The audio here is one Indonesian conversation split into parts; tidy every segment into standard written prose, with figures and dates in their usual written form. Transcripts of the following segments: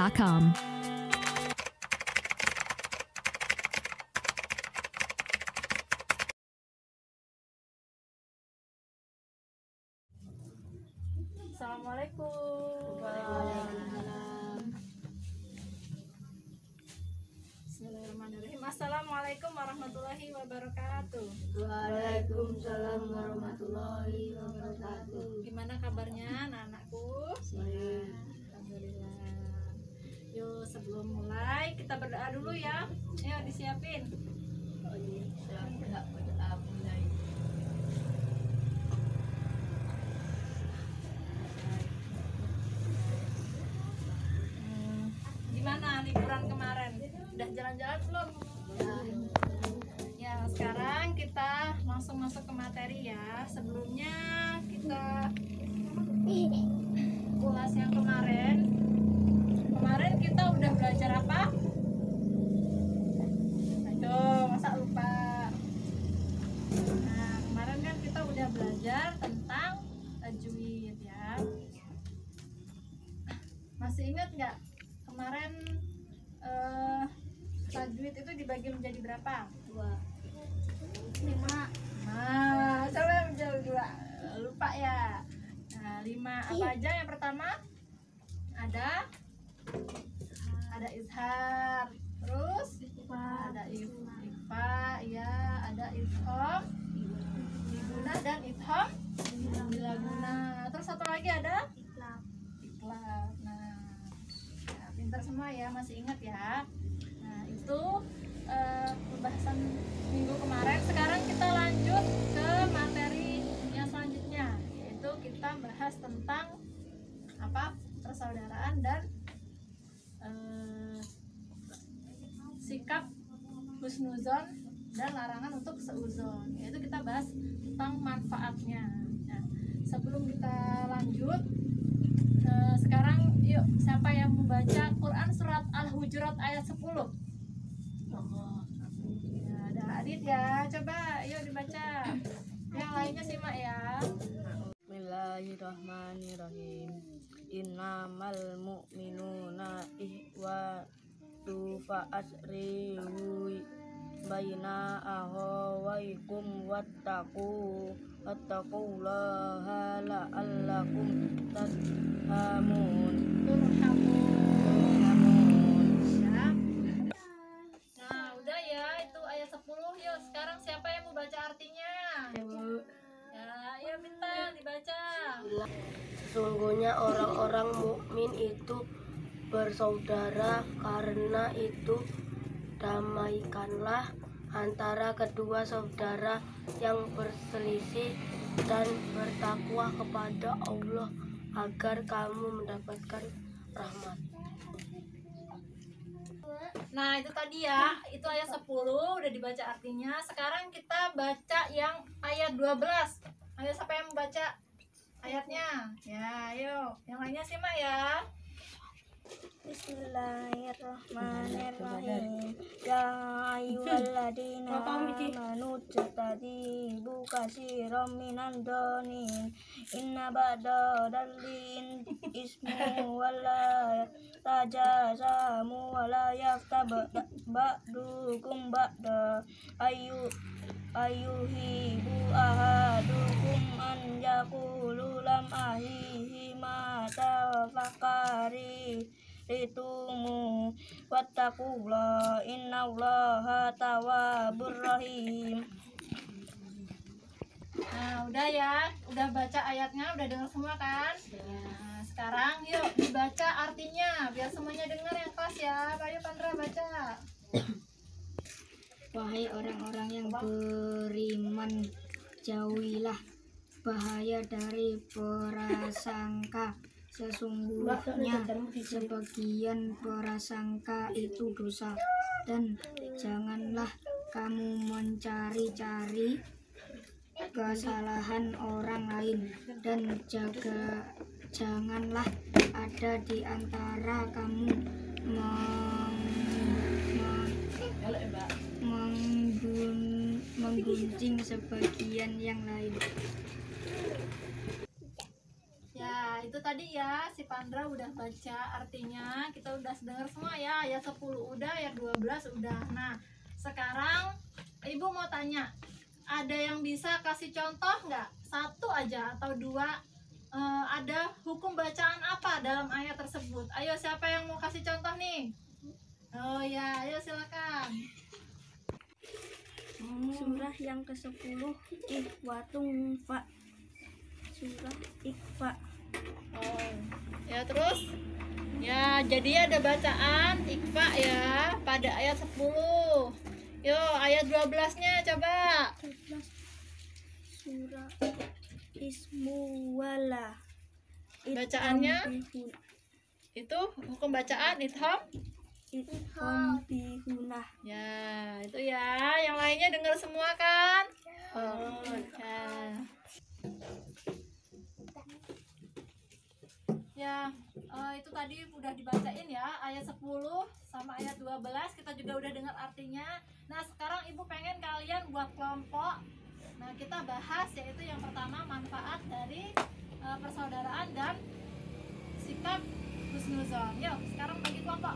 BuzzFeed.com. Assalamualaikum. Waalaikumsalam. Bismillahirrahmanirrahim. Assalamualaikum warahmatullahi wabarakatuh. Waalaikumsalam warahmatullahi wabarakatuh. Gimana kabarnya anak-anakku? Baik. Alhamdulillah. Yuk sebelum mulai kita berdoa dulu ya. Ayo disiapin. Oh iya, saya berdoa mulai. Gimana liburan kemarin? Udah jalan-jalan belum? Ya, sekarang kita langsung masuk ke materi ya. Sebelumnya kita ulas yang kemarin. Kemarin kita udah belajar apa? Aduh, masa lupa. Nah, kemarin kan kita udah belajar tentang tajwid ya. Masih ingat nggak? Kemarin tajwid itu dibagi menjadi berapa? 2, 5. Nah, siapa yang menjawab 2? Lupa ya. Nah, 5 apa aja? Yang pertama ada izhar, terus ada ikhfa, ya, ada idgham biguna dan idgham bilaguna. Terus satu lagi ada iklab. Nah, ya, pintar semua ya, masih ingat ya. Nah, itu pembahasan minggu kemarin. Sekarang kita lanjut ke materi yang selanjutnya, yaitu kita bahas tentang apa? Persaudaraan dan sikap husnuzon dan larangan untuk seuzon. Yaitu kita bahas tentang manfaatnya. Nah, sebelum kita lanjut, sekarang yuk, siapa yang membaca Quran surat Al-Hujurat ayat 10? Ya, ada Adit ya, coba yuk dibaca. Yang lainnya simak ya. Bismillahirrahmanirrahim. Innamal mu'minuna ihwatu fa asrihu baina ahawaikum wattaqullaha la'allakum turhamun. Ya. Nah, udah ya, itu ayat 10. Yuk, sekarang siapa yang mau baca artinya? Ya, ayo minta dibaca. Sesungguhnya orang-orang mukmin itu bersaudara, karena itu damaikanlah antara kedua saudara yang berselisih dan bertakwa kepada Allah agar kamu mendapatkan rahmat. Nah, itu tadi ya, itu ayat 10 udah dibaca artinya. Sekarang kita baca yang ayat 12. Ayo, siapa yang membaca ayatnya? Ya, ayo. Yang lainnya simak ya. Bismillahirrahmanirrahim. Ya ayyuhalladzina amanu tajtanibu katsiran minan dhanin inna ba'da dallin ismu wala tajasamu wala yaktab ba'dukum ba'da ayyuhibu ahadukum an yaqulu lam ahihi ma tafakari itumu wattaqullah innallaha tawwabur rahim. Nah, udah ya, udah baca ayatnya, udah dengar semua kan? Nah, sekarang yuk dibaca artinya, biar semuanya dengar yang kelas ya. Ayo Pandra baca. Wahai orang-orang yang beriman, jauhilah bahaya dari prasangka. Sesungguhnya sebagian prasangka itu dosa, dan janganlah kamu mencari-cari kesalahan orang lain, dan janganlah ada di antara kamu menggunjing sebagian yang lain. Ya, itu tadi ya si Pandra udah baca artinya. Kita udah dengar semua ya. Ayat 10 udah, ayat 12 udah. Nah, sekarang Ibu mau tanya, ada yang bisa kasih contoh nggak? Satu aja atau dua, ada hukum bacaan apa dalam ayat tersebut? Ayo, siapa yang mau kasih contoh nih? Oh ya, ayo silakan. Surah yang ke-10 Ikhwatun Fa. Surah Ikhfa. Oh, ya terus? Ya, jadi ada bacaan Ikhfa ya pada ayat 10. Yo, ayat 12-nya coba. 12 Surah Ismuwala. Bacaannya? Itu hukum bacaan itham. Itham bihunah. Ya, itu ya. Yang lainnya dengar semua kan? Oh, ya. Ya, itu tadi udah dibacain ya ayat 10 sama ayat 12 kita juga udah dengar artinya. Nah, sekarang Ibu pengen kalian buat kelompok. Nah, kita bahas yaitu yang pertama manfaat dari persaudaraan dan sikap husnuzon. Yuk, sekarang bagi kelompok.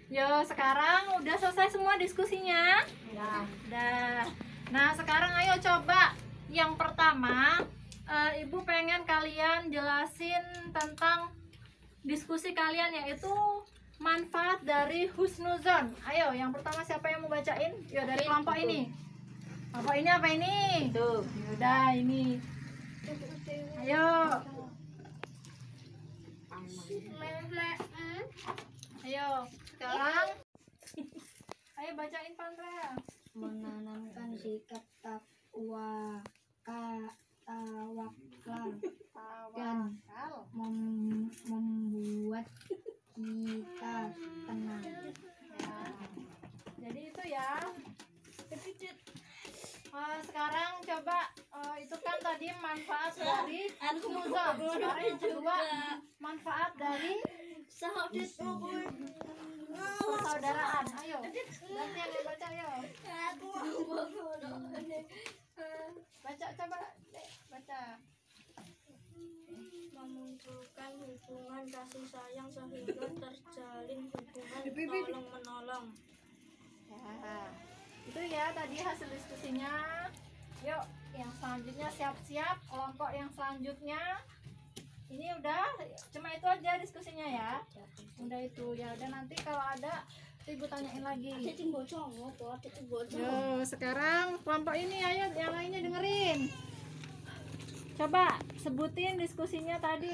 Yo, sekarang udah selesai semua diskusinya? Udah. Nah, sekarang ayo coba yang pertama, Ibu pengen kalian jelasin tentang diskusi kalian yaitu manfaat dari husnuzon. Ayo, yang pertama siapa yang mau bacain? Yo, dari kelompok ini. Kelompok ini apa ini? Tuh. Yaudah, ini. Ayo. Ayo, sekarang ayo bacain Pandra. Menanamkan sikap takwa, tawakal, dan membuat kita tenang. Ya. Jadi itu ya. Sekarang coba itu kan tadi manfaat dari husnuzon. Sekarang yang kedua manfaat dari persaudaraan. Ayo, nanti yang baca ayo. Baca coba, Dek, baca. Memunculkan hubungan kasih sayang sehingga terjalin hubungan tolong menolong. Ya, itu ya tadi hasil diskusinya. Yuk, yang selanjutnya siap-siap kelompok yang selanjutnya. Ini udah cuma itu aja diskusinya ya. Udah itu ya. Udah nanti kalau ada Ibu tanyain lagi. Yo, sekarang kelompok ini ayo yang lainnya dengerin. Coba sebutin diskusinya tadi.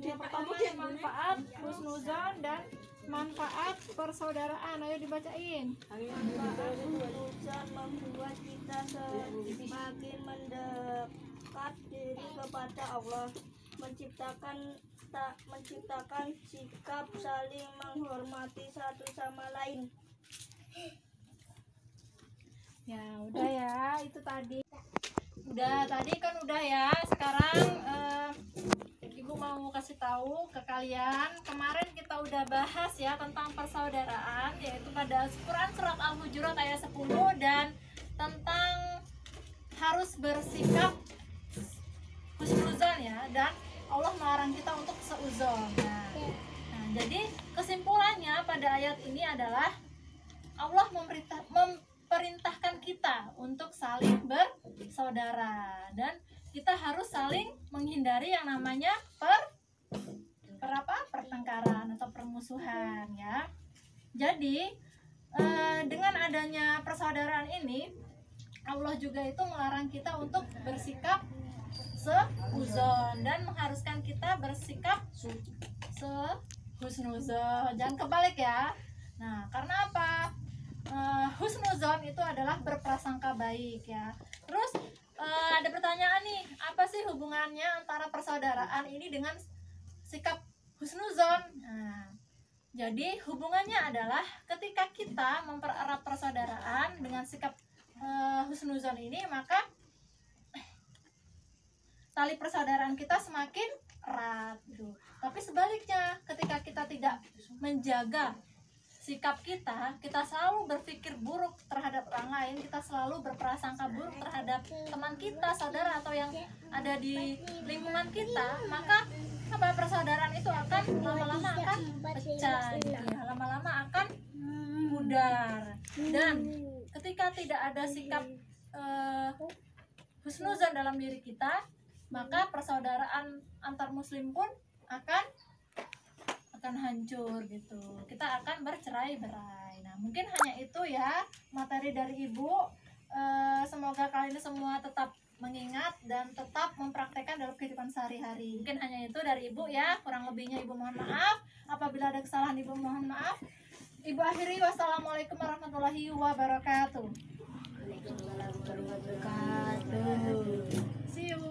Yang pertama manfaat husnuzon dan manfaat persaudaraan. Ayo dibacain. Husnuzon membuat kita semakin mendekat diri kepada Allah, menciptakan sikap saling menghormati satu sama lain. Ya udah ya itu tadi. Udah tadi kan udah ya. Sekarang Ibu mau kasih tahu ke kalian. Kemarin kita udah bahas ya tentang persaudaraan, yaitu pada Quran surat Al-Hujurat ayat 10 dan tentang harus bersikap husnuzon ya, dan Allah melarang kita untuk seuzon. Nah, jadi kesimpulannya pada ayat ini adalah Allah memerintahkan kita untuk saling bersaudara dan kita harus saling menghindari yang namanya pertengkaran atau permusuhan ya. Jadi dengan adanya persaudaraan ini, Allah juga itu melarang kita untuk bersikap seuzon dan mengharuskan kita bersikap sehusnuzon. Jangan kebalik ya. Nah, karena apa? Husnuzon itu adalah berprasangka baik ya. Terus ada pertanyaan nih, apa sih hubungannya antara persaudaraan ini dengan sikap husnuzon? Nah, jadi hubungannya adalah ketika kita mempererat persaudaraan dengan sikap husnuzon ini, maka tali persaudaraan kita semakin erat gitu. Tapi sebaliknya, ketika kita tidak menjaga sikap kita selalu berpikir buruk terhadap orang lain, kita selalu berprasangka buruk terhadap teman kita, saudara atau yang ada di lingkungan kita, maka apa, persaudaraan itu akan lama-lama akan pecah gitu ya, lama-lama akan pudar. Dan ketika tidak ada sikap husnuzon dalam diri kita, maka persaudaraan antar muslim pun akan hancur gitu. Kita akan bercerai-berai. Nah, mungkin hanya itu ya materi dari Ibu. Semoga kalian semua tetap mengingat dan tetap mempraktekkan dalam kehidupan sehari-hari. Mungkin hanya itu dari Ibu ya. Kurang lebihnya Ibu mohon maaf. Apabila ada kesalahan Ibu mohon maaf. Ibu akhiri, wassalamualaikum warahmatullahi wabarakatuh. Waalaikumsalam warahmatullahi wabarakatuh. See you.